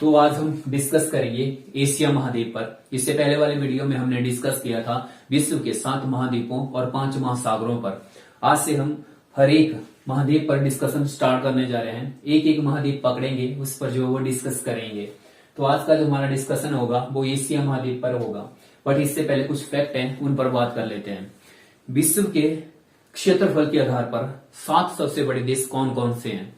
तो आज हम डिस्कस करेंगे एशिया महाद्वीप पर। इससे पहले वाले वीडियो में हमने डिस्कस किया था विश्व के 7 महाद्वीपों और 5 महासागरों पर। आज से हम हर एक महाद्वीप पर डिस्कशन स्टार्ट करने जा रहे हैं। एक एक महाद्वीप पकड़ेंगे, उस पर जो वो डिस्कस करेंगे। तो आज का जो हमारा डिस्कशन होगा वो एशिया महाद्वीप पर होगा। बट इससे पहले कुछ फैक्ट हैं, उन पर बात कर लेते हैं। विश्व के क्षेत्रफल के आधार पर 7 सबसे बड़े देश कौन कौन से हैं?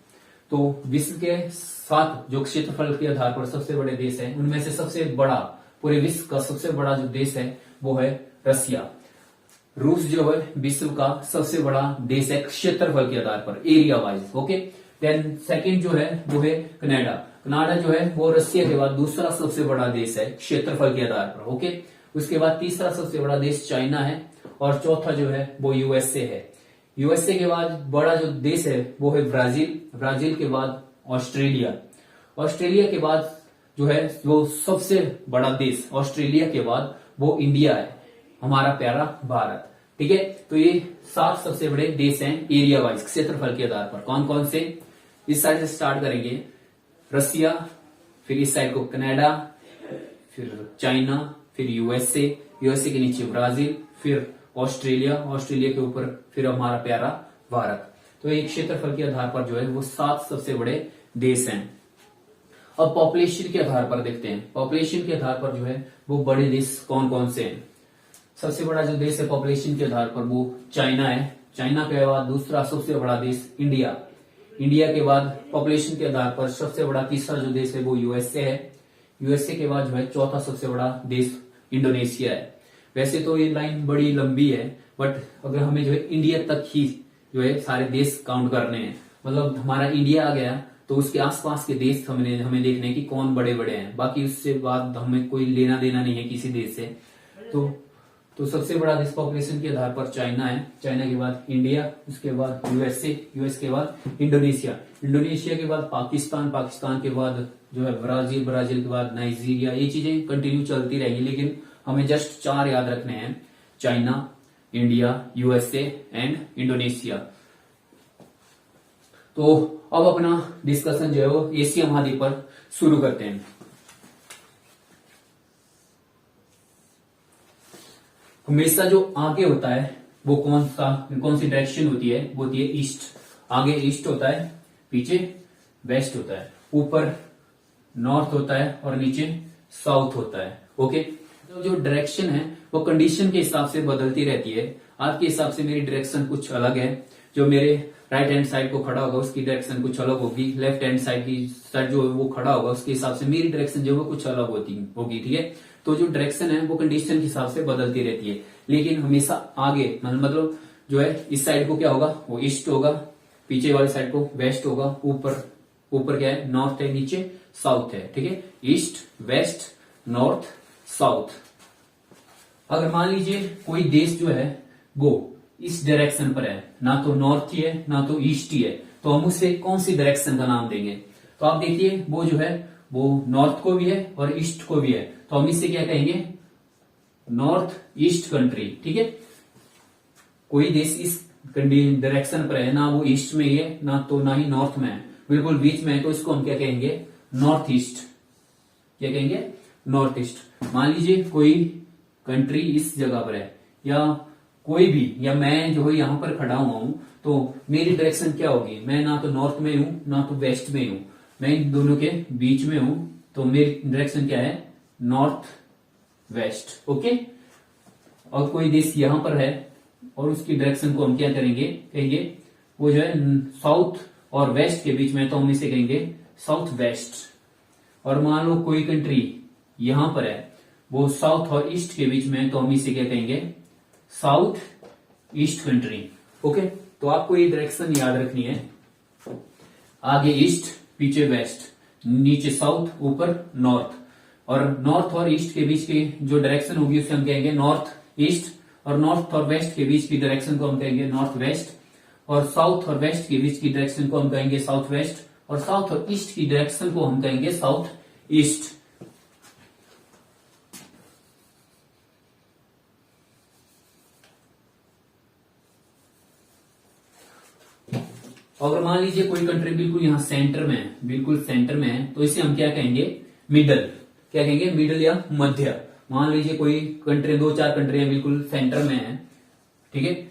तो विश्व के 7 जो क्षेत्रफल के आधार पर सबसे बड़े देश हैं, उनमें से सबसे बड़ा, पूरे विश्व का सबसे बड़ा जो देश है वो है रसिया। रूस जो है विश्व का सबसे बड़ा देश है क्षेत्रफल के आधार पर, area wise. Okay, then second जो है वो है कनाडा। कनाडा जो है वो रसिया के बाद दूसरा सबसे बड़ा देश है क्षेत्रफल के आधार पर। ओके, उसके बाद तीसरा सबसे बड़ा देश चाइना है और चौथा जो है वो यूएसए है। यूएसए के बाद बड़ा जो देश है वो है ब्राजील। ब्राजील के बाद ऑस्ट्रेलिया। ऑस्ट्रेलिया के बाद जो है वो सबसे बड़ा देश, ऑस्ट्रेलिया के बाद वो इंडिया है, हमारा प्यारा भारत। ठीक है, तो ये 7 सबसे बड़े देश हैं एरिया वाइज, क्षेत्रफल के आधार पर। कौन कौन से? इस साइड से स्टार्ट करेंगे, रसिया, फिर इस साइड को कनाडा, फिर चाइना, फिर यूएसए, यूएसए के नीचे ब्राजील, फिर ऑस्ट्रेलिया, ऑस्ट्रेलिया के ऊपर फिर हमारा प्यारा भारत। तो एक क्षेत्रफल के आधार पर जो है वो 7 सबसे बड़े देश हैं। अब पॉपुलेशन के आधार पर देखते हैं, पॉपुलेशन के आधार पर जो है वो बड़े देश कौन कौन से हैं। सबसे बड़ा जो देश है पॉपुलेशन के आधार पर वो चाइना है। चाइना के बाद दूसरा सबसे बड़ा देश इंडिया। इंडिया के बाद पॉपुलेशन के आधार पर सबसे बड़ा तीसरा जो देश है वो यूएसए है। यूएसए के बाद जो है चौथा सबसे बड़ा देश इंडोनेशिया है। वैसे तो ये लाइन बड़ी लंबी है, बट अगर हमें जो है इंडिया तक ही जो है सारे देश काउंट करने हैं, मतलब हमारा इंडिया आ गया तो उसके आसपास के देश हमें देखने हैं कि कौन बड़े बड़े हैं। बाकी उससे बाद हमें कोई लेना देना नहीं है किसी देश से। तो सबसे बड़ा देश पॉपुलेशन के आधार पर चाइना है। चाइना के बाद इंडिया, उसके बाद यूएसए, यूएस के बाद इंडोनेशिया, इंडोनेशिया के बाद पाकिस्तान, पाकिस्तान के बाद जो है ब्राजील, ब्राजील के बाद नाइजीरिया। ये चीजें कंटिन्यू चलती रहेगी, लेकिन हमें जस्ट 4 याद रखने हैं, China, India, USA and Indonesia. तो अब अपना डिस्कशन जो है वो एशिया महाद्वीप पर शुरू करते हैं। हमेशा जो आगे होता है वो कौन सी डायरेक्शन होती है? वो होती है ईस्ट। आगे ईस्ट होता है, पीछे वेस्ट होता है, ऊपर नॉर्थ होता है और नीचे साउथ होता है। ओके, तो जो डायरेक्शन है वो कंडीशन के हिसाब से बदलती रहती है। आज के हिसाब से मेरी डायरेक्शन कुछ अलग है, जो मेरे राइट हैंड साइड को खड़ा होगा उसकी डायरेक्शन कुछ अलग होगी, लेफ्ट हैंड साइड की साइड जो वो खड़ा होगा उसके हिसाब से मेरी डायरेक्शन जो है कुछ अलग होगी। ठीक है, तो जो डायरेक्शन है वो कंडीशन के हिसाब से बदलती रहती है, लेकिन हमेशा आगे मतलब जो है इस साइड को क्या होगा वो ईस्ट होगा, पीछे वाली साइड को वेस्ट होगा, ऊपर क्या है नॉर्थ है, नीचे साउथ है। ठीक है, ईस्ट, वेस्ट, नॉर्थ, साउथ। अगर मान लीजिए कोई देश जो है वो इस डायरेक्शन पर है, ना तो नॉर्थ ही है ना तो ईस्ट ही है, तो हम उसे कौन सी डायरेक्शन का नाम देंगे? तो आप देखिए वो जो है वो नॉर्थ को भी है और ईस्ट को भी है, तो हम इसे क्या कहेंगे? North east country. ठीक है, कोई देश इस डायरेक्शन पर है, ना वो ईस्ट में ही है ना ही नॉर्थ में है, बिल्कुल बीच में है, तो इसको हम क्या कहेंगे? North east. क्या कहेंगे? North east. मान लीजिए कोई कंट्री इस जगह पर है, या कोई भी, या मैं जो है यहां पर खड़ा हुआ हूं, तो मेरी डायरेक्शन क्या होगी? मैं ना तो नॉर्थ में हूं ना तो वेस्ट में हूं, मैं इन दोनों के बीच में हूं, तो मेरी डायरेक्शन क्या है? North west. ओके, और कोई देश यहां पर है और उसकी डायरेक्शन को हम क्या कहेंगे वो जो है साउथ और वेस्ट के बीच में, तो हम इसे कहेंगे साउथ वेस्ट। और मान लो कोई कंट्री यहां पर है, वो साउथ और ईस्ट के बीच में, तो हम इसे क्या कहेंगे? South east country. ओके, तो आपको ये डायरेक्शन याद रखनी है, आगे ईस्ट, पीछे वेस्ट, नीचे साउथ, ऊपर नॉर्थ। और नॉर्थ और ईस्ट के बीच की जो डायरेक्शन होगी उसे हम कहेंगे नॉर्थ ईस्ट, और नॉर्थ और वेस्ट के बीच की डायरेक्शन को हम कहेंगे नॉर्थ वेस्ट, और साउथ और वेस्ट के बीच की डायरेक्शन को हम कहेंगे साउथ वेस्ट, और साउथ और ईस्ट की डायरेक्शन को हम कहेंगे साउथ ईस्ट। अगर मान लीजिए कोई कंट्री बिल्कुल यहाँ सेंटर में है, बिल्कुल सेंटर में है, तो इसे हम क्या कहेंगे, मिडल। क्या कहेंगे, मिडल या मध्य। मान लीजिए कोई कंट्री, 2-4 कंट्रियां बिल्कुल सेंटर में है, ठीक है,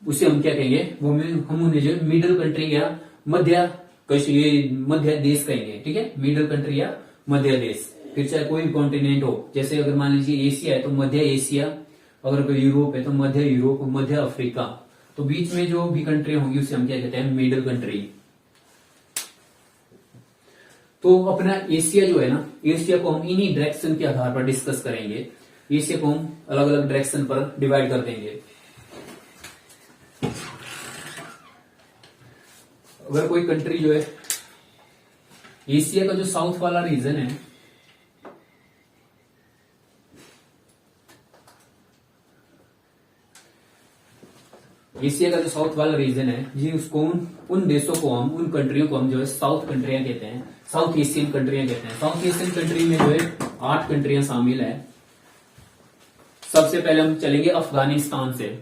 उसे हम क्या कहेंगे, वो हम उन्हें जो मिडल कंट्री या मध्य मध्य देश कहेंगे, ठीक है, मिडल कंट्री या मध्य देश। फिर चाहे कोई भी कॉन्टिनेंट हो, जैसे अगर मान लीजिए एशिया है तो मध्य एशिया, अगर कोई यूरोप है तो मध्य यूरोप, मध्य अफ्रीका। तो बीच में जो भी कंट्री होंगी उसे हम क्या कहते हैं, मिडल कंट्री। तो अपना एशिया जो है ना, एशिया को हम इन्हीं डायरेक्शन के आधार पर डिस्कस करेंगे। एशिया को हम अलग अलग डायरेक्शन पर डिवाइड कर देंगे। अगर कोई कंट्री जो है, एशिया का जो साउथ वाला रीजन है, एशिया का जो साउथ वाला रीजन है जी, उसको उन देशों को हम, उन कंट्रियों को हम जो है साउथ कंट्रियां कहते हैं, साउथ एशियन कंट्रियां कहते हैं। साउथ एशियन कंट्री में जो है 8 कंट्रियां शामिल है। सबसे पहले हम चलेंगे अफगानिस्तान से।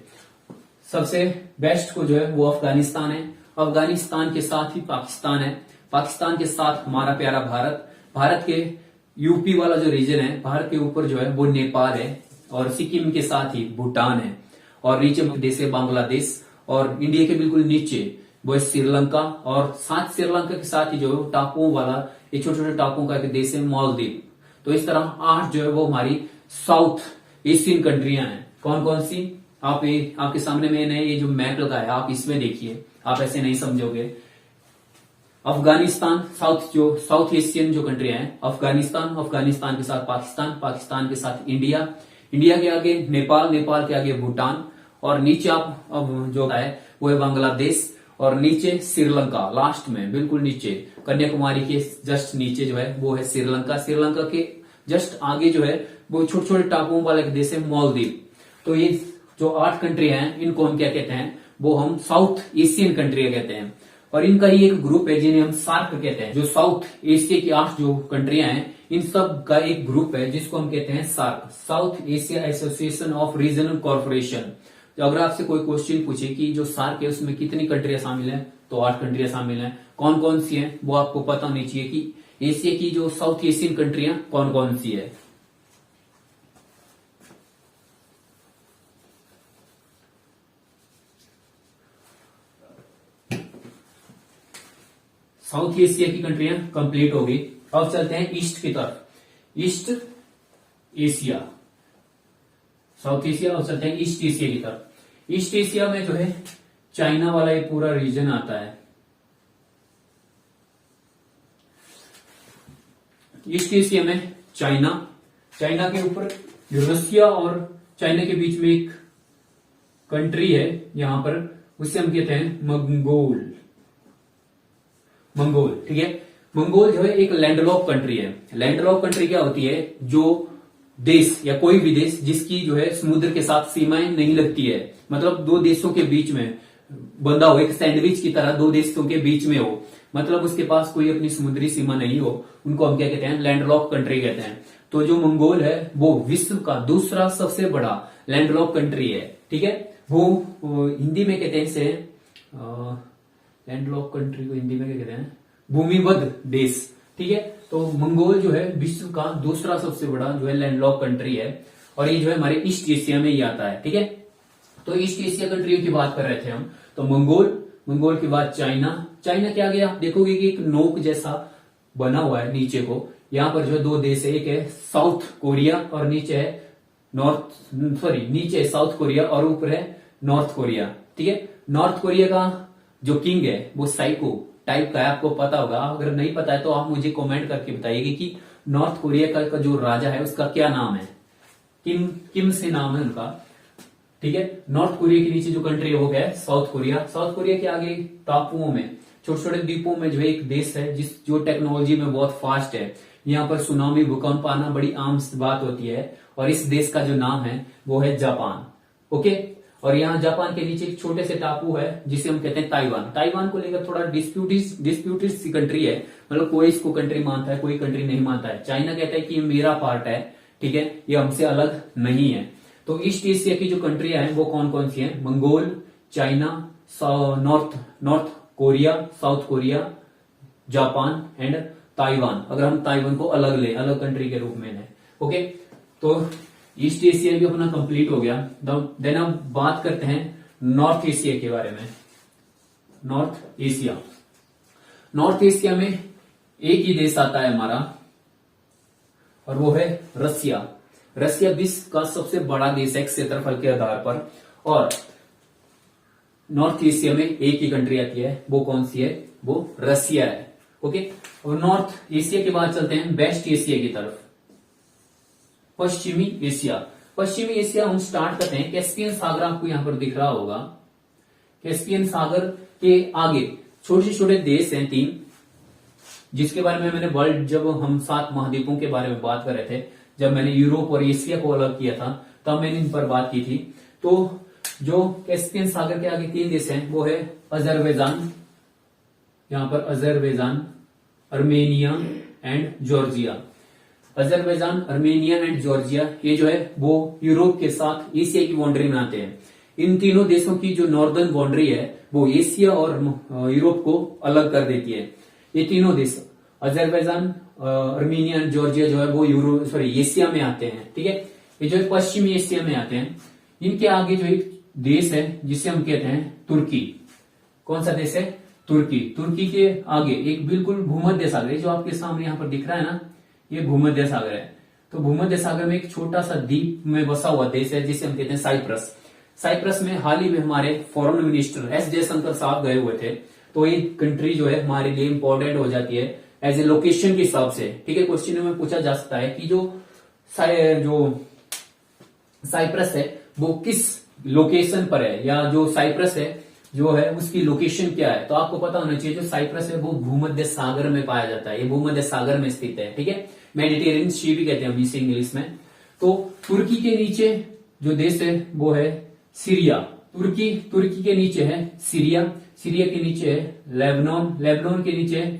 सबसे बेस्ट को जो है वो अफगानिस्तान है। अफगानिस्तान के साथ ही पाकिस्तान है। पाकिस्तान के साथ हमारा प्यारा भारत। भारत के यूपी वाला जो रीजन है, भारत के ऊपर जो है वो नेपाल है, और सिक्किम के साथ ही भूटान है, और नीचे देश है बांग्लादेश, और इंडिया के बिल्कुल नीचे वो है श्रीलंका, और साथ श्रीलंका के साथ ही जो है टापुओं वाला एक छोटे छोटे टापुओं का एक देश है मालदीव। तो इस तरह 8 जो है वो हमारी साउथ एशियन कंट्रियां हैं। कौन कौन सी, आपके सामने मैंने ये जो मैप लगाया, आप इसमें देखिए, आप ऐसे नहीं समझोगे। अफगानिस्तान साउथ एशियन जो कंट्रियां हैं, अफगानिस्तान, अफगानिस्तान के साथ पाकिस्तान, पाकिस्तान के साथ इंडिया, इंडिया के आगे नेपाल, नेपाल के आगे भूटान, और नीचे आप अब जो है वो है बांग्लादेश, और नीचे श्रीलंका, लास्ट में बिल्कुल नीचे कन्याकुमारी के जस्ट नीचे जो है वो है श्रीलंका। श्रीलंका के जस्ट आगे जो है वो छोटे छोटे टापुओं वाला एक देश है मालदीव। तो ये जो 8 कंट्री हैं, इनको हम क्या कहते हैं, वो हम साउथ एशियन कंट्री कहते हैं। और इनका ही एक ग्रुप है जिन्हें हम सार्क कहते हैं। जो साउथ एशिया की 8 जो कंट्रियां हैं, इन सब का एक ग्रुप है जिसको हम कहते हैं SAARC, South Asia association of regional corporation. तो अगर आपसे कोई क्वेश्चन पूछे कि जो सार्क है उसमें कितनी कंट्रियां शामिल हैं, तो 8 कंट्रियां शामिल हैं। कौन कौन सी हैं वो आपको पता होनी चाहिए कि एशिया की जो साउथ एशियन कंट्रियां कौन कौन सी है। साउथ एशिया की कंट्रियां कंप्लीट हो गई। अब चलते हैं ईस्ट की तरफ, ईस्ट एशिया, साउथ एशिया। अब चलते हैं ईस्ट एशिया की तरफ। ईस्ट एशिया में जो है चाइना वाला ये पूरा रीजन आता है। ईस्ट एशिया में चाइना, चाइना के ऊपर रसिया और चाइना के बीच में एक कंट्री है यहां पर, उसे हम कहते हैं मंगोल, मंगोल, ठीक है। मंगोल जो है एक लैंडलॉक कंट्री है। लैंडलॉक कंट्री क्या होती है, जो देश या कोई भी देश जिसकी जो है समुद्र के साथ सीमाएं नहीं लगती है, मतलब 2 देशों के बीच में बंधा हो, एक सैंडविच की तरह 2 देशों के बीच में हो, मतलब उसके पास कोई अपनी समुद्री सीमा नहीं हो, उनको हम क्या कहते हैं, लैंडलॉक कंट्री कहते हैं। तो जो मंगोल है वो विश्व का दूसरा सबसे बड़ा लैंडलॉक कंट्री है, ठीक है। वो हिंदी में कहते हैं इसे, लैंडलॉक कंट्री को हिंदी में क्या कहते हैं, भूमिबद्ध देश, ठीक है। तो मंगोल जो है विश्व का दूसरा सबसे बड़ा जो है लैंडलॉक कंट्री है, और ये जो है हमारे ईस्ट एशिया में ही आता है, ठीक है। तो ईस्ट एशिया कंट्रियों की बात कर रहे थे हम। तो मंगोल के बाद चाइना, चाइना के आगे आप देखोगे कि एक नोक जैसा बना हुआ है नीचे को, यहाँ पर जो है 2 देश है, एक है साउथ कोरिया और नीचे है नीचे है साउथ कोरिया और ऊपर है नॉर्थ कोरिया, ठीक है। नॉर्थ कोरिया का जो किंग है वो साइको टाइप का है, आपको पता होगा। अगर नहीं पता है तो आप मुझे कमेंट करके बताइएगा कि नॉर्थ कोरिया का जो राजा है उसका क्या नाम है। किम से नाम है उनका, ठीक है। नॉर्थ कोरिया के नीचे जो कंट्री है वो क्या है, साउथ कोरिया। साउथ कोरिया के आगे टापुओं में, छोटे छोटे द्वीपों में जो है एक देश है जो टेक्नोलॉजी में बहुत फास्ट है। यहाँ पर सुनामी, भूकंप आना बड़ी आम बात होती है, और इस देश का जो नाम है वो है जापान, ओके। और यहाँ जापान के नीचे एक छोटे से टापू है जिसे हम कहते हैं ताइवान। ताइवान को लेकर थोड़ा डिस्प्यूटेड सी कंट्री है, मतलब कोई इसको कंट्री मानता है, कोई कंट्री नहीं मानता है। चाइना कहता है कि ये मेरा पार्ट है, ठीक है, ये हमसे अलग नहीं है। तो ईस्ट एशिया की जो कंट्रियां हैं वो कौन कौन सी हैं, Mongol, China, north Korea, south Korea, Japan and Taiwan. अगर हम ताइवान को अलग ले, अलग कंट्री के रूप में लें, ओके। तो ईस्ट एशिया भी अपना कंप्लीट हो गया। देन हम बात करते हैं नॉर्थ एशिया के बारे में। नॉर्थ एशिया, नॉर्थ एशिया में एक ही देश आता है हमारा, और वो है रसिया। रसिया विश्व का सबसे बड़ा देश है क्षेत्रफल के आधार पर, और नॉर्थ एशिया में एक ही कंट्री आती है, वो कौन सी है? वो रसिया है, ओके। और नॉर्थ एशिया के बाद चलते हैं वेस्ट एशिया की तरफ, पश्चिमी एशिया। पश्चिमी एशिया हम स्टार्ट करते हैं, कैस्पियन सागर आपको यहां पर दिख रहा होगा। कैस्पियन सागर के आगे छोटे छोटे देश हैं 3, जिसके बारे में मैंने वर्ल्ड, जब हम 7 महाद्वीपों के बारे में बात कर रहे थे, जब मैंने यूरोप और एशिया को अलग किया था, तब मैंने इन पर बात की थी। तो जो कैस्पियन सागर के आगे 3 देश हैं, वो है अजरबैजान, यहां पर Azerbaijan, Armenia and Georgia. Azerbaijan, Armenia and Georgia, ये जो है वो यूरोप के साथ एशिया की बाउंड्री में आते हैं। इन तीनों देशों की जो नॉर्दर्न बाउंड्री है, वो एशिया और यूरोप को अलग कर देती है। ये तीनों देश, अजरबैजान, अर्मेनिया एंड जॉर्जिया, जो है वो एशिया में आते हैं, ठीक है। ये जो है पश्चिमी एशिया में आते हैं। इनके आगे जो एक देश है, जिसे हम कहते हैं तुर्की। कौन सा देश है? तुर्की। तुर्की के आगे एक बिल्कुल भूमध्य सागर, जो आपके सामने यहां पर दिख रहा है ना, ये भूमध्य सागर है। तो भूमध्य सागर में एक छोटा सा द्वीप में बसा हुआ देश है, जिसे हम कहते हैं साइप्रस। साइप्रस में हाल ही में हमारे फॉरेन मिनिस्टर एस जयशंकर साहब गए हुए थे। तो ये कंट्री जो है हमारे लिए इंपॉर्टेंट हो जाती है एज ए लोकेशन के हिसाब से, ठीक है। क्वेश्चन में पूछा जा सकता है कि जो साइप्रस है वो किस लोकेशन पर है, या जो साइप्रस है जो है उसकी लोकेशन क्या है। तो आपको पता होना चाहिए, जो साइप्रस है वो भूमध्य सागर में पाया जाता है, ये भूमध्य सागर में स्थित है, ठीक है। मेडिटेरियन सी भी कहते हैं इसे इंग्लिश में। तो तुर्की के नीचे जो देश है वो है सीरिया। तुर्की के नीचे है सीरिया, सीरिया के नीचे है लेबनान, लेबनान के नीचे है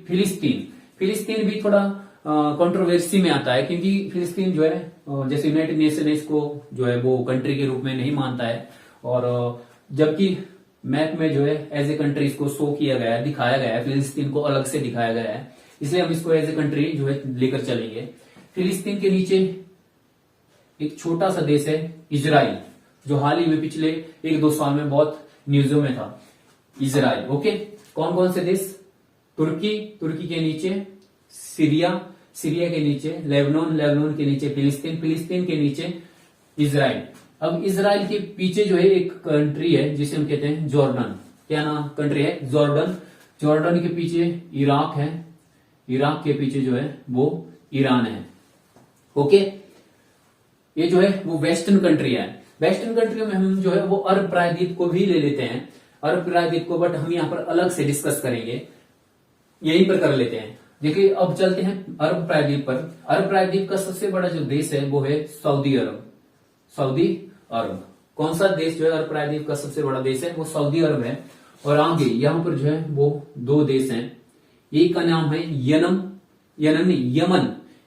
फिलिस्तीन। फिलिस्तीन भी थोड़ा कंट्रोवर्सी में आता है, क्योंकि फिलिस्तीन जो है जैसे यूनाइटेड नेशन है, इसको जो है वो कंट्री के रूप में नहीं मानता है, और जबकि मैप में जो है एज ए कंट्री इसको शो किया गया है, दिखाया गया है, फिलिस्तीन को अलग से दिखाया गया है, इसलिए हम इसको एज ए कंट्री जो है लेकर चलेंगे। फिलिस्तीन के नीचे एक छोटा सा देश है इजराइल, जो हाल ही में पिछले 1-2 साल में बहुत न्यूज़ों में था, इजराइल, ओके। कौन कौन से देश? तुर्की के नीचे सीरिया, सीरिया के नीचे लेबनान, लेबनान के नीचे फिलिस्तीन, फिलिस्तीन के नीचे इजराइल। अब इजराइल के पीछे जो है एक कंट्री है जिसे हम कहते हैं जॉर्डन। क्या नाम कंट्री है? जॉर्डन। जॉर्डन के पीछे इराक है, इराक के पीछे जो है वो ईरान है, ओके। ये जो है वो वेस्टर्न कंट्री है। वेस्टर्न कंट्री में हम जो है वो अरब प्रायद्वीप को भी ले लेते हैं, अरब प्रायद्वीप को, बट हम यहाँ पर अलग से डिस्कस करेंगे, यहीं पर कर लेते हैं। देखिए अब चलते हैं अरब प्रायद्वीप पर। अरब प्रायद्वीप का सबसे बड़ा जो देश है वो है सऊदी अरब। सऊदी अरब कौन सा देश जो है अरब प्रायद्वीप का सबसे बड़ा देश है? वो सऊदी अरब है। और आगे यहाँ पर जो है वो 2 देश हैं, एक का नाम है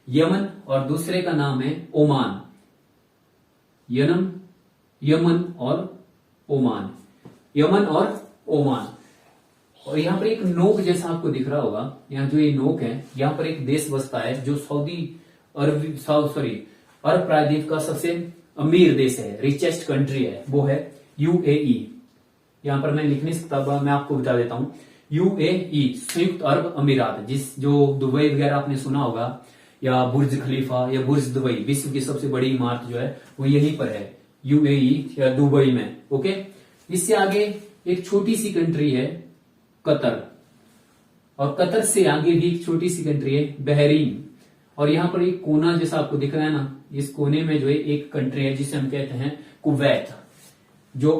यमन, और दूसरे का नाम है ओमान। यमन और ओमान। और यहाँ पर एक नोक जैसा आपको दिख रहा होगा, यहाँ जो ये नोक है, यहाँ पर एक देश बसता है जो अरब प्रायद्वीप का सबसे अमीर देश है, रिचेस्ट कंट्री है, वो है यूएई। यहाँ पर मैं लिख नहीं सकता, मैं आपको बता देता हूँ। यूएई, संयुक्त अरब अमीरात, जो दुबई वगैरह आपने सुना होगा, या बुर्ज खलीफा या बुर्ज दुबई, विश्व की सबसे बड़ी इमारत जो है वो यहीं पर है, यूएई या दुबई में, ओके। इससे आगे एक छोटी सी कंट्री है कतर, और कतर से आगे भी एक छोटी सी कंट्री है बहरीन। और यहाँ पर एक कोना जैसा आपको दिख रहा है ना, इस कोने में जो है एक कंट्री है जिसे हम कहते हैं कुवैत। जो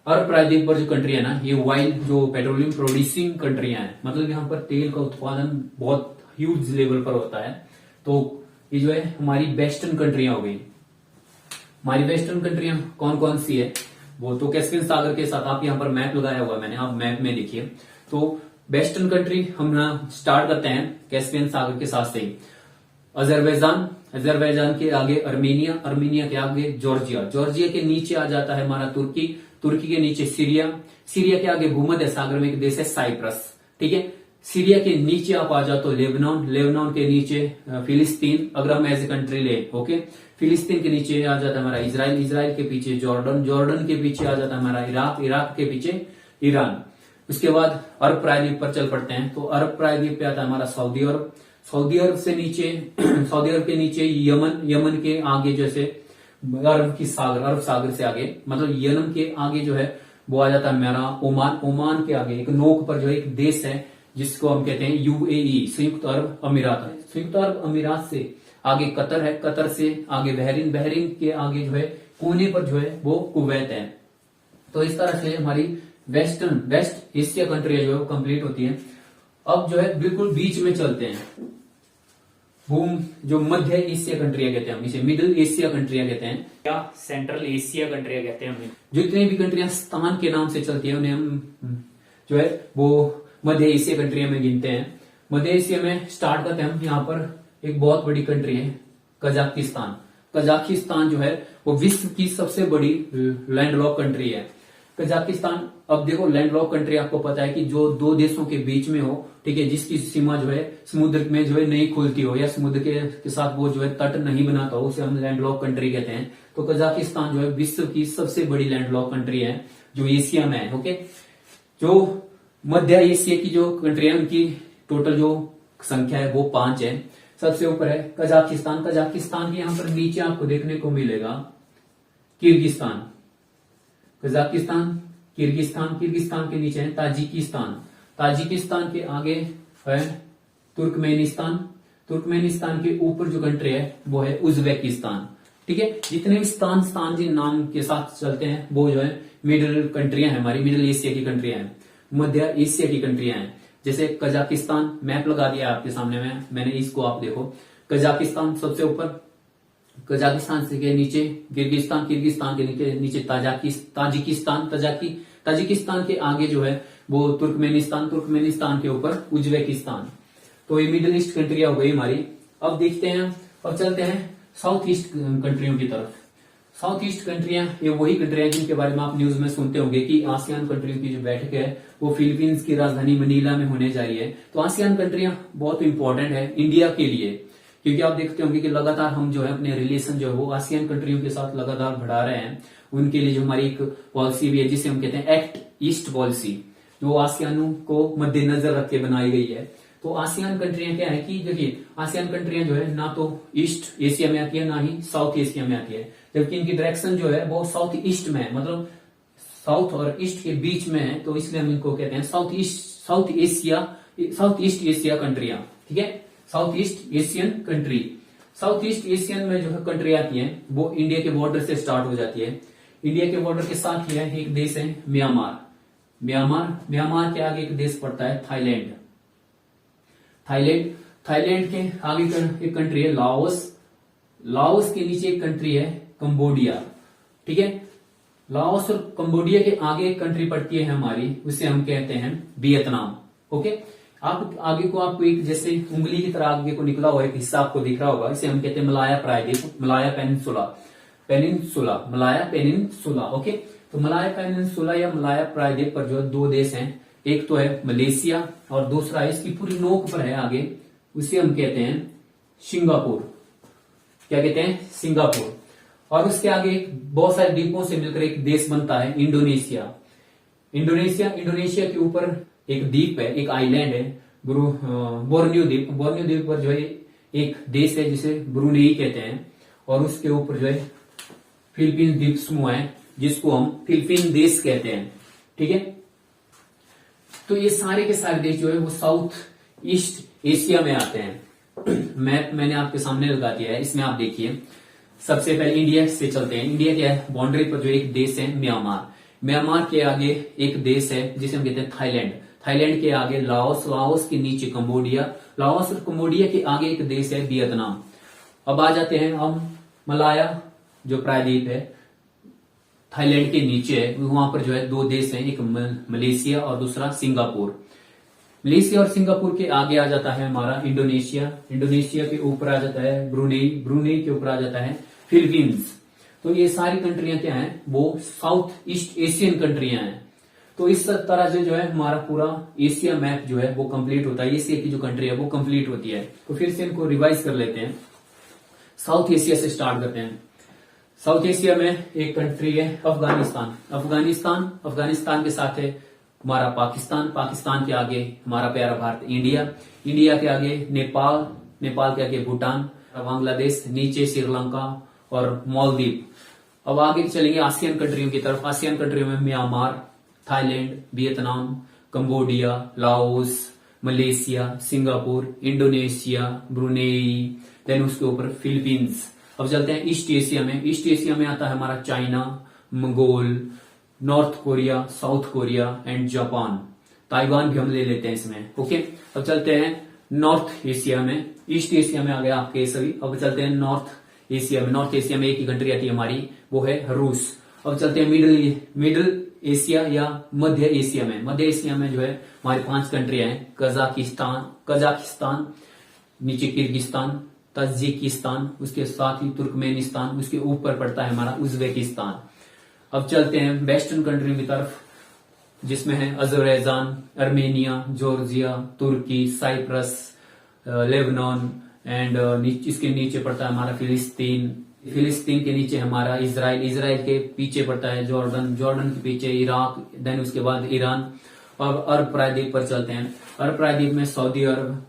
अरब प्रायद्वीप पर जो कंट्री है ना, ये वाइल्ड जो पेट्रोलियम प्रोड्यूसिंग कंट्रियां हैं, मतलब यहाँ पर तेल का उत्पादन बहुत ह्यूज लेवल पर होता है। तो ये जो है हमारी वेस्टर्न कंट्रियां हो गई। हमारी वेस्टर्न कंट्रियां कौन कौन सी है? वो तो कैस्पियन सागर के साथ, आप यहाँ पर मैप लगाया हुआ है मैंने, आप मैप में देखिए। तो वेस्टर्न कंट्री हम यहाँ स्टार्ट करते हैं कैस्पियन सागर के साथ से ही। अजरबैजान के आगे अर्मेनिया, अर्मेनिया के आगे जॉर्जिया, जॉर्जिया के नीचे आ जाता है हमारा तुर्की, तुर्की के नीचे सीरिया, सीरिया के आगे भूमध्य सागर में एक देश है साइप्रस, ठीक है। सीरिया के नीचे आप आ जाओ तो लेबनान, लेबनान के नीचे फिलिस्तीन, अगर हम एज ए कंट्री ले, ओके। फिलिस्तीन के नीचे आ जाता है हमारा इजराइल, इजराइल के पीछे जॉर्डन, जॉर्डन के पीछे आ जाता है हमारा इराक, इराक के पीछे ईरान। उसके बाद अरब प्रायद्वीप पर चल पड़ते हैं, तो अरब प्रायद्वीप पे आता है हमारा सऊदी अरब, सऊदी अरब से नीचे सऊदी अरब के नीचे यमन, यमन के आगे जैसे अरब की सागर, अरब सागर से आगे मतलब यमन के आगे जो है वो आ जाता है हमारा ओमान, ओमान के आगे एक नोक पर जो एक देश है जिसको हम कहते हैं यूएई, संयुक्त अरब अमीरात है। संयुक्त अरब अमीरात से आगे कतर है, कतर से आगे बहरीन, बहरीन के आगे जो है कोने पर जो है वो कुवैत है। तो इस तरह से हमारी वेस्ट एशिया कंट्री जो है वो कंप्लीट होती है। अब जो है बिल्कुल बीच में चलते हैं, जो मध्य एशिया कंट्रियां कहते हैं हम इसे, मिडिल एशिया कंट्रियां कहते हैं या सेंट्रल एशिया कंट्रियां कहते हैं हमें। जितने भी कंट्रियां स्थान के नाम से चलती है उन्हें हम जो है वो मध्य एशिया कंट्रियां में गिनते हैं। मध्य एशिया में स्टार्ट करते हैं हम, यहाँ पर एक बहुत बड़ी कंट्री है कजाकिस्तान। कजाकिस्तान जो है वो विश्व की सबसे बड़ी लैंडलॉक कंट्री है कजाकिस्तान। अब देखो लैंडलॉक कंट्री आपको पता है कि जो दो देशों के बीच में हो, ठीक है, जिसकी सीमा जो है समुद्र में जो है नहीं खुलती हो या समुद्र के साथ वो जो है तट नहीं बनाता हो, उसे हम लैंडलॉक कंट्री कहते हैं। तो कजाकिस्तान जो है विश्व की सबसे बड़ी लैंडलॉक कंट्री है जो एशिया में है, ओके। जो मध्य एशिया की जो कंट्री है उनकी टोटल जो संख्या है वो 5 है। सबसे ऊपर है कजाकिस्तान, कजाकिस्तान के यहां पर नीचे आपको देखने को मिलेगा किर्गिस्तान, कजाकिस्तान, किर्गिस्तान, किर्गिस्तान के नीचे है ताजिकिस्तान, ताजिकिस्तान के आगे है तुर्कमेनिस्तान, तुर्कमेनिस्तान के ऊपर जो कंट्री है वो है उज्बेकिस्तान, ठीक है। जितने भी स्थान जिन नाम के साथ चलते हैं वो जो है मिडिल कंट्रियां हैं, हमारी मिडिल एशिया की कंट्रियां हैं, मध्य एशिया की कंट्रियां हैं। जैसे कजाकिस्तान, मैप लगा दिया आपके सामने में, मैंने इसको आप देखो, कजाकिस्तान सबसे ऊपर, कजाकिस्तान से के नीचे किर्गिस्तान, किर्गिस्तान के नीचे ताजिकिस्तान, ताजिकिस्तान के आगे जो है वो तुर्कमेनिस्तान, तुर्कमेनिस्तान के ऊपर उज्बेकिस्तान। तो ये मिडिल ईस्ट कंट्रियां हो गई हमारी। अब देखते हैं, अब चलते हैं साउथ ईस्ट कंट्रियों की तरफ। साउथ ईस्ट कंट्रियां ये वही कंट्रियां जिनके बारे में आप न्यूज में सुनते होंगे कि आसियान कंट्रियों की जो बैठक है वो फिलीपींस की राजधानी मनीला में होने जा रही है। तो आसियान कंट्रियां बहुत इंपॉर्टेंट है इंडिया के लिए, क्योंकि आप देखते होंगे कि लगातार हम जो है अपने रिलेशन जो है वो आसियान कंट्रियों के साथ लगातार बढ़ा रहे हैं। उनके लिए जो हमारी एक पॉलिसी भी है जिसे हम कहते हैं एक्ट ईस्ट पॉलिसी, जो आसियानों को मद्देनजर रख के बनाई गई है। तो आसियान कंट्रियां क्या है कि देखिए आसियान कंट्रियां जो है ना तो ईस्ट एशिया में आती है ना ही साउथ एशिया में आती है, जबकि इनकी डायरेक्शन जो है वो साउथ ईस्ट में है, मतलब साउथ और ईस्ट के बीच में है। तो इसलिए हम इनको कहते हैं साउथ ईस्ट एशिया कंट्रियां, ठीक है, south east Asian country. South east Asian में जो है कंट्री आती है वो इंडिया के बॉर्डर से स्टार्ट हो जाती है। इंडिया के बॉर्डर के साथ ही है एक देश है म्यांमार, म्यांमार के आगे एक देश पड़ता है थाईलैंड, थाईलैंड के आगे एक कंट्री है लाओस के नीचे एक कंट्री है कंबोडिया, ठीक है। लाओस और कंबोडिया के आगे एक कंट्री पड़ती है हमारी, उसे हम कहते हैं वियतनाम, ओके। आप आगे को आपको एक जैसे उंगली की तरह आगे को निकला हुआ एक हिस्सा आपको दिख रहा होगा, इसे हम कहते हैं मलाया प्रायद्वीप, मलाया पेनिनसुला, ओके। तो मलाया पेनिनसुला या मलाया प्रायद्वीप पर जो 2 देश हैं, एक तो है मलेशिया और दूसरा है इसकी पूरी नोक पर है आगे, उसे हम कहते हैं सिंगापुर, क्या कहते हैं सिंगापुर। और उसके आगे बहुत सारे द्वीपों से मिलकर एक देश बनता है इंडोनेशिया। इंडोनेशिया के ऊपर एक द्वीप है, एक आइलैंड है बोर्नियो द्वीप पर जो है एक देश है जिसे ब्रुनेई कहते हैं, और उसके ऊपर जो है फिलीपींस द्वीप समूह है जिसको हम फिलीपीन देश कहते हैं, ठीक है। तो ये सारे के सारे देश जो है वो साउथ ईस्ट एशिया में आते हैं। मैप मैंने आपके सामने लगा दिया है, इसमें आप देखिए। सबसे पहले इंडिया से चलते हैं। इंडिया के बाउंड्री पर जो एक देश है म्यांमार के आगे एक देश है जिसे हम कहते हैं थाईलैंड के आगे लाओस के नीचे कंबोडिया, लाओस और कंबोडिया के आगे एक देश है वियतनाम। अब आ जाते हैं हम मलाया जो प्रायद्वीप है थाईलैंड के नीचे है, वहां पर जो है 2 देश हैं, एक मलेशिया और दूसरा सिंगापुर। मलेशिया और सिंगापुर के आगे आ जाता है हमारा इंडोनेशिया के ऊपर आ जाता है ब्रुनेई के ऊपर आ जाता है फिलीपींस। तो ये सारी कंट्रियां क्या हैं, वो साउथ ईस्ट एशियन कंट्रियां हैं। तो इस तरह से जो है हमारा पूरा एशिया मैप जो है वो कंप्लीट होता है, एशिया की जो कंट्री है वो कंप्लीट होती है। तो फिर से इनको रिवाइज कर लेते हैं। साउथ एशिया से स्टार्ट करते हैं। साउथ एशिया में एक कंट्री है अफगानिस्तान। अफगानिस्तान के साथ है हमारा पाकिस्तान के आगे हमारा प्यारा भारत इंडिया के आगे नेपाल के आगे भूटान, बांग्लादेश, नीचे श्रीलंका और मालदीव। अब आगे चलेंगे आसियान कंट्रियों की तरफ। आसियान कंट्रियों में Myanmar, Thailand, Vietnam, Cambodia, Laos, Malaysia, Singapore, Indonesia, Brunei, then उसके ऊपर फिलीपींस। अब चलते हैं ईस्ट एशिया में। ईस्ट एशिया में आता है हमारा China, Mongol, north Korea, south Korea and Japan. Taiwan भी हम ले लेते हैं इसमें। ओके, अब चलते हैं नॉर्थ एशिया में। ईस्ट एशिया में आ गया आपके सभी। अब चलते हैं नॉर्थ एशिया में। नॉर्थ एशिया में एक ही कंट्री आती है हमारी, वो है रूस। अब चलते हैं मिडिल एशिया या मध्य एशिया में। मध्य एशिया में जो है हमारी 5 कंट्रियां हैं, कजाकिस्तान, नीचे किर्गिस्तान, तजिकिस्तान, उसके साथ ही तुर्कमेनिस्तान, उसके ऊपर पड़ता है हमारा उज्बेकिस्तान। अब चलते हैं वेस्टर्न कंट्री की तरफ, जिसमें है Azerbaijan, Armenia, Georgia, Turkey, Cyprus, Lebanon and इसके नीचे पड़ता है हमारा फिलिस्तीन के नीचे हमारा इजराइल के पीछे पड़ता है जॉर्डन के पीछे इराक, देन उसके बाद ईरान। अब अरब प्रायद्वीप पर चलते हैं। अरब प्रायद्वीप में सऊदी अरब,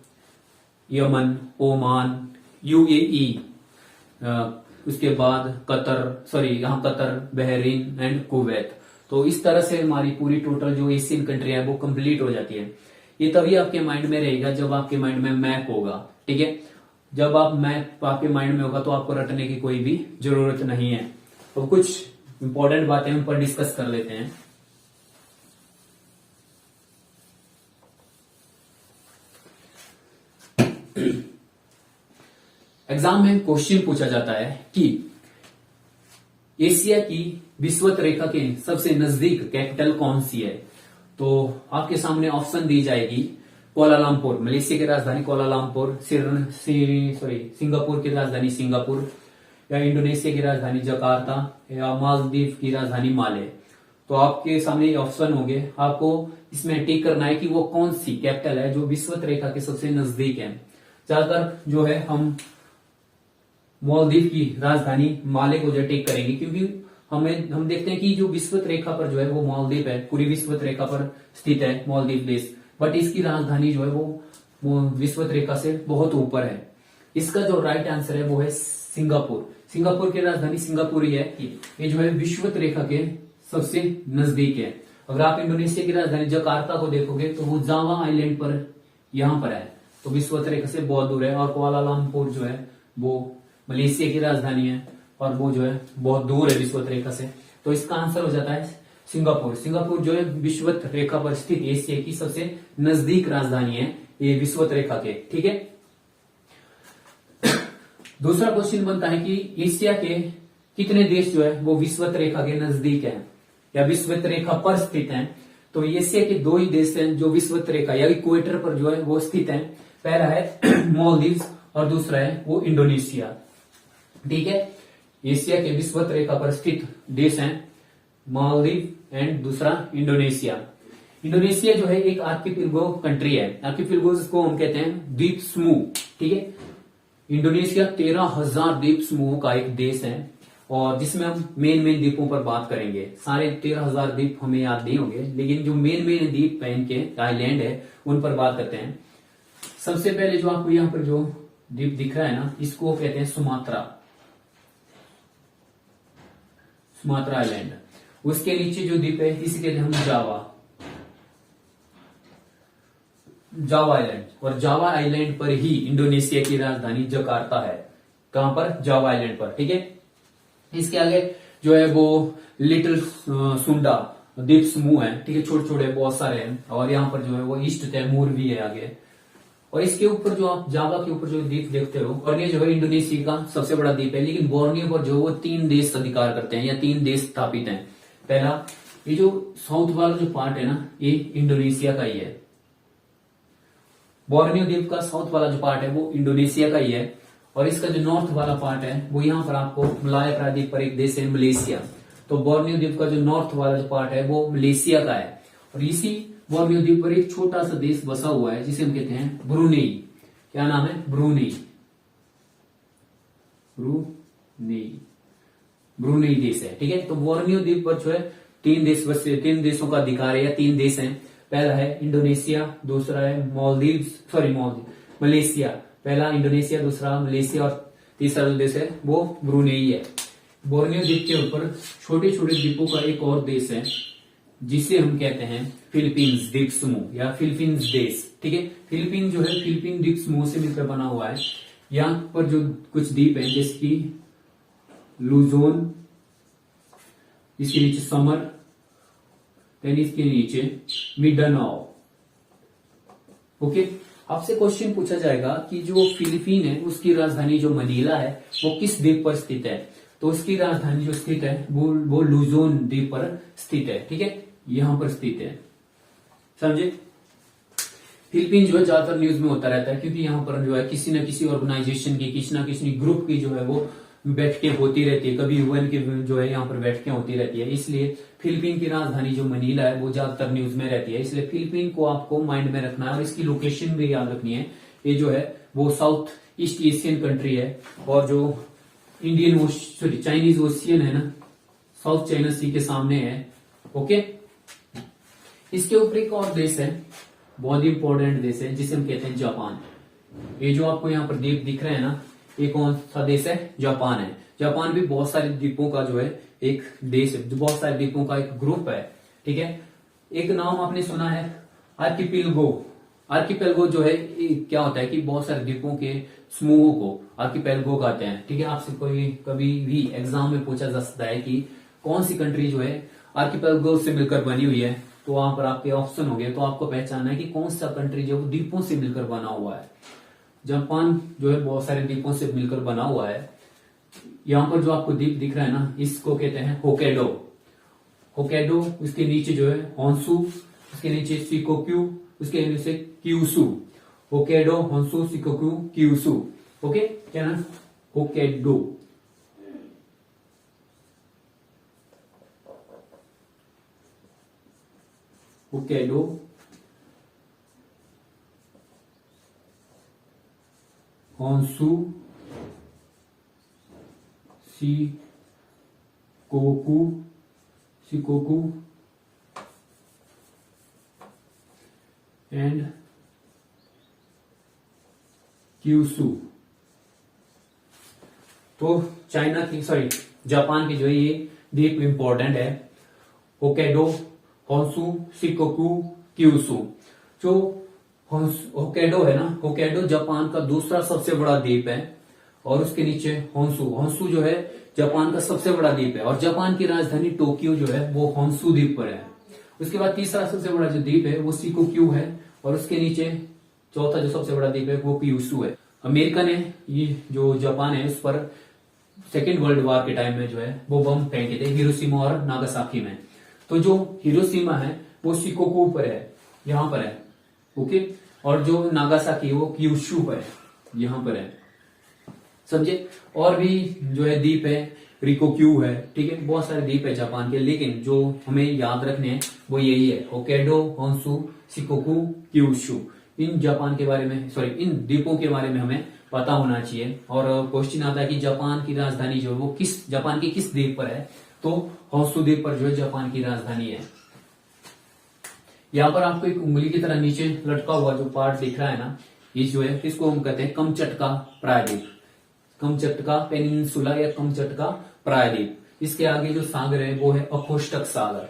यमन, ओमान, यूएई, उसके बाद कतर, बहरीन एंड कुवैत। तो इस तरह से हमारी पूरी टोटल जो एशियन कंट्री है वो कंप्लीट हो जाती है। ये तभी आपके माइंड में रहेगा जब आपके माइंड में मैप होगा। ठीक है, जब आप मैप आपके माइंड में होगा तो आपको रटने की कोई भी जरूरत नहीं है। तो कुछ इंपॉर्टेंट बातें हम पर डिस्कस कर लेते हैं। एग्जाम में क्वेश्चन पूछा जाता है कि एशिया की विषुवत रेखा के सबसे नजदीक कैपिटल कौन सी है। तो आपके सामने ऑप्शन दी जाएगी कोलालमपुर, मलेशिया की राजधानी कोलालमपुर, सिंगापुर की राजधानी सिंगापुर, या इंडोनेशिया की राजधानी जकार्ता, या मालदीव की राजधानी माले। तो आपके सामने ये ऑप्शन होंगे, आपको इसमें टिक करना है कि वो कौन सी कैपिटल है जो विषुवत रेखा के सबसे नजदीक है। ज्यादातर जो है हम मालदीव की राजधानी माले को जो टिक करेंगे, क्योंकि हम देखते हैं कि जो विषुवत रेखा पर जो है वो मालदीव है, पूरी विषुवत रेखा पर स्थित है मालदीव देश, बट इसकी राजधानी जो है वो विषुवत रेखा से बहुत ऊपर है। इसका जो राइट आंसर है वो है सिंगापुर की राजधानी सिंगापुर ही है। ये जो है विषुवत रेखा के सबसे नजदीक है। अगर आप इंडोनेशिया की राजधानी जकार्ता को देखोगे तो वो जावा आइलैंड पर यहां पर है, तो विषुवत रेखा से बहुत दूर है। और कुआलालंपुर जो है वो मलेशिया की राजधानी है और वो जो है बहुत दूर है विषुवत रेखा से। तो इसका आंसर हो जाता है सिंगापुर जो है विषुवत रेखा पर स्थित एशिया की सबसे नजदीक राजधानी है ये विषुवत रेखा के। ठीक है, दूसरा क्वेश्चन बनता है कि एशिया के कितने देश जो है वो विषुवत रेखा के नजदीक हैं या विषुवत रेखा पर स्थित हैं। तो एशिया के 2 ही देश हैं जो विषुवत रेखा या इक्वेटर पर जो है वो स्थित हैं। पहला है मालदीव और दूसरा है वो इंडोनेशिया। ठीक है, एशिया के विषुवत रेखा पर स्थित देश हैं मालदीव एंड दूसरा इंडोनेशिया जो है एक आर्किपिलगो कंट्री है। आर्किपिलगोज को हम कहते हैं द्वीप समूह। ठीक है, इंडोनेशिया 13,000 द्वीप समूहों का एक देश है और जिसमें हम मेन द्वीपों पर बात करेंगे। सारे 13,000 द्वीप हमें याद नहीं होंगे, लेकिन जो मेन द्वीप है इनके आइलैंड है उन पर बात करते हैं। सबसे पहले जो आपको यहाँ पर जो द्वीप दिख रहा है ना, इसको कहते हैं सुमात्रा आइलैंड। उसके नीचे जो द्वीप है इसे कहते हैं हम जावा आइलैंड। और जावा आइलैंड पर ही इंडोनेशिया की राजधानी जकार्ता है। कहां पर? जावा आइलैंड पर। ठीक है, इसके आगे जो है वो लिटिल सुंडा द्वीप समूह है। ठीक है, छोटे छोटे बहुत सारे हैं। और यहाँ पर जो है वो ईस्ट तैमूर भी है आगे। और इसके ऊपर जो आप जावा के ऊपर जो द्वीप देखते हो, और ये जो है इंडोनेशिया का सबसे बड़ा द्वीप है। लेकिन बोर्नियो पर जो वो 3 देश अधिकार करते हैं या 3 देश स्थापित हैं। पहला, ये जो साउथ वाला जो पार्ट है ना, ये इंडोनेशिया का ही है। बोर्नियो द्वीप का साउथ वाला जो पार्ट है वो इंडोनेशिया का ही है। और इसका जो नॉर्थ वाला पार्ट है वो यहाँ पर आपको मलाया प्रायद्वीप पर एक देश है मलेशिया। तो बोर्नियो द्वीप का जो नॉर्थ वाला जो पार्ट है वो मलेशिया का है। और इसी बोर्नियो द्वीप पर एक छोटा सा देश बसा हुआ है जिसे हम कहते हैं ब्रुनेई। क्या नाम है? ब्रुनेई। ब्रुनेई देश है, ठीक है। तो बोर्नियो द्वीप पर जो है 3 देशों का अधिकार है, या 3 देश हैं। पहला है इंडोनेशिया, दूसरा है मलेशिया। पहला इंडोनेशिया, दूसरा मलेशिया और तीसरा जो देश है वो ब्रुनेई है। बोर्नियो द्वीप के ऊपर छोटे छोटे द्वीपों का एक और देश है जिसे हम कहते हैं फिलीपींस द्वीप समूह या फिलीपींस देश, ठीक है। फिलीपीन जो है फिलीपीन द्वीप समूह से मिलकर बना हुआ है। यहाँ पर जो कुछ द्वीप है जैसे कि लुजोन, इसके नीचे समर, देन इसके नीचे मिंडानाओ। ओके, आपसे क्वेश्चन पूछा जाएगा कि जो फिलीपीन है उसकी राजधानी जो मनीला है वो किस द्वीप पर स्थित है। तो उसकी राजधानी जो स्थित है वो लुजोन द्वीप पर स्थित है, ठीक है, यहां पर स्थित है। समझे? फिलीपीन जो है ज्यादातर न्यूज में होता रहता है क्योंकि यहाँ पर जो है किसी न किसी ऑर्गेनाइजेशन की, किसी न किसी ग्रुप की जो है वो बैठकें होती रहती है, कभी यूएन की जो है यहाँ पर बैठकें होती रहती है। इसलिए फिलीपीन की राजधानी जो मनीला है वो ज्यादातर न्यूज में रहती है। इसलिए फिलीपीन को आपको माइंड में रखना है और इसकी लोकेशन भी याद रखनी है। ये जो है वो साउथ ईस्ट एशियन कंट्री है और जो चाइनीज ओशियन है ना, साउथ चाइना सी के सामने है। ओके, इसके ऊपर एक और देश है, बहुत ही इंपॉर्टेंट देश है जिसे हम कहते हैं जापान। ये जो आपको यहाँ पर द्वीप दिख रहे हैं ना, ये कौन सा देश है? जापान है। जापान भी बहुत सारे द्वीपों का जो है एक देश है, जो बहुत सारे द्वीपों का एक ग्रुप है, ठीक है। एक नाम आपने सुना है आर्किपेलगो। आर्किपेलगो जो है क्या होता है कि बहुत सारे द्वीपों के समूहों को आर्किपेलगो कहते हैं, ठीक है। आपसे कोई कभी भी एग्जाम में पूछा जा सकता है कि कौन सी कंट्री जो है आर्किपेलगो से मिलकर बनी हुई है, तो वहां पर आपके ऑप्शन हो गए, तो आपको पहचानना है कि कौन सा कंट्री जो द्वीपों से मिलकर बना हुआ है। जापान जो है बहुत सारे द्वीपों से मिलकर बना हुआ है। यहाँ पर जो आपको द्वीप दिख रहा है ना, इसको कहते हैं होक्काइडो। होक्काइडो, उसके नीचे जो है होन्शु, उसके नीचे शिकोक्यू, उसके नीचे Kyushu. Hokkaido, Honshu, Shikoku, Kyushu. Okay, क्या नाम? Hokkaido. Hokkaido, Honshu, Shikoku and Kyushu. तो चाइना की जापान की जो है ये द्वीप इंपॉर्टेंट है, होक्काइडो, होन्शु, शिकोकू, क्यूशु। जो होक्काइडो है ना, होक्काइडो जापान का दूसरा सबसे बड़ा द्वीप है और उसके नीचे होन्शु जो है जापान का सबसे बड़ा द्वीप है और जापान की राजधानी टोक्यो जो है वो होन्शु द्वीप पर है। उसके बाद तीसरा सबसे बड़ा जो द्वीप है वो शिकोक्यू है और उसके नीचे चौथा जो सबसे बड़ा द्वीप है वो क्यूशु है। अमेरिका ने ये जो जापान है उस पर सेकेंड वर्ल्ड वॉर के टाइम में जो है वो बम फेंके थे हिरोशिमा और नागासाकी में। तो जो हिरोशिमा है वो शिकोकू पर है, यहाँ पर है, ओके, और जो नागासाकी वो क्यूशु पर है, यहाँ पर है। समझे? और भी जो है द्वीप है, रिकोक्यू है, ठीक है, बहुत सारे द्वीप है जापान के, लेकिन जो हमें याद रखने हैं वो यही है, Hokkaido, Honshu, Shikoku, Kyushu. In Japan के बारे में इन द्वीपों के बारे में हमें पता होना चाहिए। और क्वेश्चन आता है कि जापान की राजधानी जो है वो जापान की किस द्वीप पर है, तो होन्शु द्वीप पर जो है जापान की राजधानी है। यहाँ पर आपको एक उंगली की तरह नीचे लटका हुआ जो पार्ट दिख रहा है ना, ये जो है इसको हम कहते हैं कमचटका प्रायद्वीप, कमचटका पेनिनसुला या कमचटका प्रायद्वीप। इसके आगे जो सागर है वो है अखोष्टक सागर।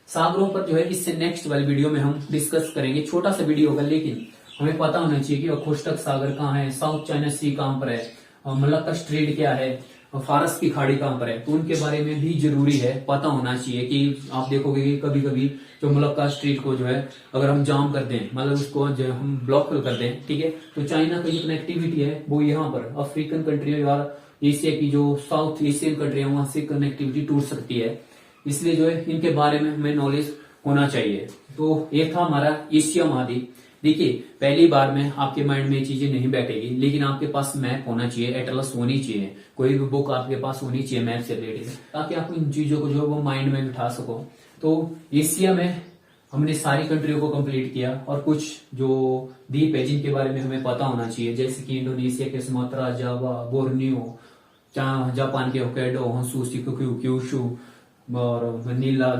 सागरों पर जो है इससे नेक्स्ट वाली वीडियो में हम डिस्कस करेंगे, छोटा सा वीडियो होगा, लेकिन हमें पता होना चाहिए कि अखोष्टक सागर कहाँ है, साउथ चाइना सी कहाँ पर है, मलक्का स्ट्रेट क्या है, फारस की खाड़ी कहाँ पर है, तो उनके बारे में भी जरूरी है पता होना चाहिए। कि आप देखोगे कि कभी कभी जो मलक्का स्ट्रीट को जो है अगर हम जाम कर दें, मतलब उसको जो हम ब्लॉक कर दें, ठीक है, तो चाइना का जो कनेक्टिविटी है वो यहाँ पर अफ्रीकन कंट्री और एशिया की जो साउथ एशियन कंट्री है वहां से कनेक्टिविटी टूट सकती है। इसलिए जो है इनके बारे में हमें नॉलेज होना चाहिए। तो ये था हमारा एशिया महाद्वीप। देखिए पहली बार में आपके माइंड में ये चीजें नहीं बैठेगी, लेकिन आपके पास मैप होना चाहिए, एटलस होनी चाहिए, कोई भी बुक आपके पास होनी चाहिए मैप से रिलेटेड, ताकि आप इन चीजों को जो वो माइंड में बिठा सको। तो एशिया में हमने सारी कंट्रियों को कंप्लीट किया, और कुछ जो द्वीप है जिनके बारे में हमें पता होना चाहिए, जैसे कि इंडोनेशिया के सुमात्रा, जावा, बोर्नियो, जापान के होक्काइडो, होन्शु, शिकोक्यू, क्यूशु, और मनीला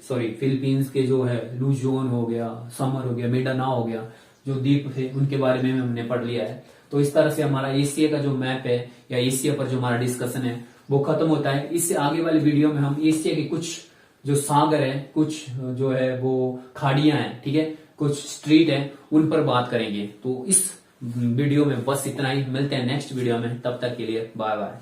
फिलीपींस के जो है लुजोन हो गया, समर हो गया, मिंडाना हो गया, जो द्वीप थे उनके बारे में हमने पढ़ लिया है। तो इस तरह से हमारा एशिया का जो मैप है या एशिया पर जो हमारा डिस्कशन है वो खत्म होता है। इससे आगे वाले वीडियो में हम एशिया के कुछ जो सागर है, कुछ जो है वो खाड़ियां हैं, ठीक है, कुछ स्ट्रीट है, उन पर बात करेंगे। तो इस वीडियो में बस इतना ही, मिलते हैं नेक्स्ट वीडियो में, तब तक के लिए बाय बाय।